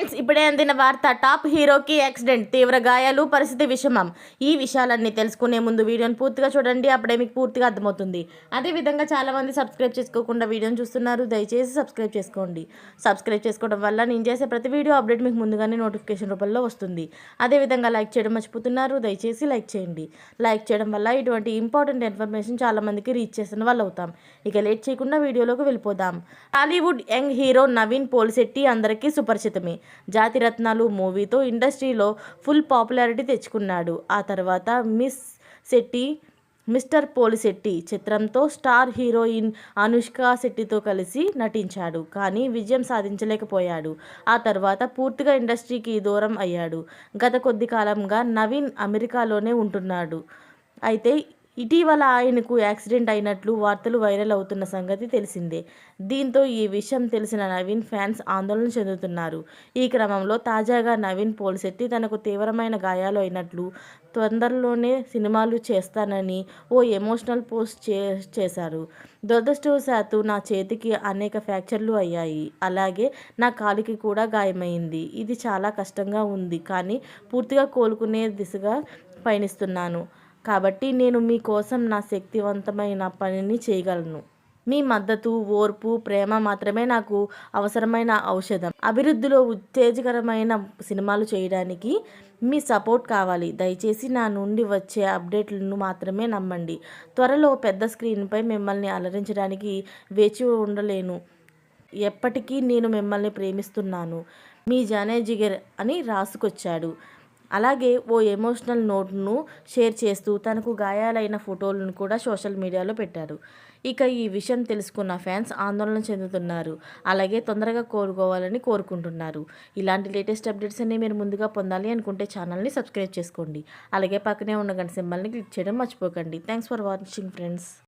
Friends, ఇప్పుడే అందిన వార్త. టాప్ హీరోకి యాక్సిడెంట్, తీవ్ర గాయాలు, పరిస్థితి విషమం. ఈ విషయాలన్నీ తెలుసుకునే ముందు వీడియోని పూర్తిగా చూడండి, అప్పుడే మీకు పూర్తిగా అర్థమవుతుంది. అదేవిధంగా చాలామంది సబ్స్క్రైబ్ చేసుకోకుండా వీడియోని చూస్తున్నారు, దయచేసి సబ్స్క్రైబ్ చేసుకోండి. సబ్స్క్రైబ్ చేసుకోవడం వల్ల నేను చేసే ప్రతి వీడియో అప్డేట్ మీకు ముందుగానే నోటిఫికేషన్ రూపంలో వస్తుంది. అదేవిధంగా లైక్ చేయడం మర్చిపోతున్నారు, దయచేసి లైక్ చేయండి. లైక్ చేయడం వల్ల ఇటువంటి ఇంపార్టెంట్ ఇన్ఫర్మేషన్ చాలామందికి రీచ్ చేసిన వాళ్ళు అవుతాం. ఇక లేట్ చేయకుండా వీడియోలోకి వెళ్ళిపోదాం. టాలీవుడ్ యంగ్ హీరో నవీన్ పోలిశెట్టి అందరికీ సుపరిచితమే. జాతిరత్నాలు మూవీతో ఇండస్ట్రీలో ఫుల్ పాపులారిటీ తెచ్చుకున్నాడు. ఆ తర్వాత మిస్టర్ పోలిశెట్టి చిత్రంతో స్టార్ హీరోయిన్ అనుష్క శెట్టితో కలిసి నటించాడు. కానీ విజయం సాధించలేకపోయాడు. ఆ తర్వాత పూర్తిగా ఇండస్ట్రీకి దూరం అయ్యాడు. గత కొద్ది కాలంగా నవీన్ అమెరికాలోనే ఉంటున్నాడు. అయితే ఇటీవల ఆయనకు యాక్సిడెంట్ అయినట్లు వార్తలు వైరల్ అవుతున్న సంగతి తెలిసిందే. దీంతో ఈ విషయం తెలిసిన నవీన్ ఫ్యాన్స్ ఆందోళన చెందుతున్నారు. ఈ క్రమంలో తాజాగా నవీన్ పోలిశెట్టి తనకు తీవ్రమైన గాయాలు అయినట్లు, తొందరలోనే సినిమాలు చేస్తానని ఓ ఎమోషనల్ పోస్ట్ చేశారు. దురదృష్టవశాత్తు నా చేతికి అనేక ఫ్రాక్చర్లు అయ్యాయి. అలాగే నా కాలికి కూడా గాయమైంది. ఇది చాలా కష్టంగా ఉంది, కానీ పూర్తిగా కోలుకునే దిశగా పయనిస్తున్నాను. కాబట్టి నేను మీకోసం నా శక్తివంతమైన పనిని చేయగలను. మీ మద్దతు, ఓర్పు, ప్రేమ మాత్రమే నాకు అవసరమైన ఔషధం. అభివృద్ధిలో ఉత్తేజకరమైన సినిమాలు చేయడానికి మీ సపోర్ట్ కావాలి. దయచేసి నా నుండి వచ్చే అప్డేట్లను మాత్రమే నమ్మండి. త్వరలో పెద్ద స్క్రీన్పై మిమ్మల్ని అలరించడానికి వేచి ఉండలేను. ఎప్పటికీ నేను మిమ్మల్ని ప్రేమిస్తున్నాను. మీ జానే జిగర్ అని రాసుకొచ్చాడు. అలాగే ఓ ఎమోషనల్ నోట్ను షేర్ చేస్తూ తనకు గాయాలైన ఫోటోలను కూడా సోషల్ మీడియాలో పెట్టారు. ఇక ఈ విషయం తెలుసుకున్న ఫ్యాన్స్ ఆందోళన చెందుతున్నారు. అలాగే తొందరగా కోలుకోవాలని కోరుకుంటున్నారు. ఇలాంటి లేటెస్ట్ అప్డేట్స్ అన్ని మీరు ముందుగా పొందాలి అనుకుంటే ఛానల్ని సబ్స్క్రైబ్ చేసుకోండి. అలాగే పక్కనే ఉన్న గంట సింబల్ని క్లిక్ చేయడం మర్చిపోకండి. Thanks for watching friends.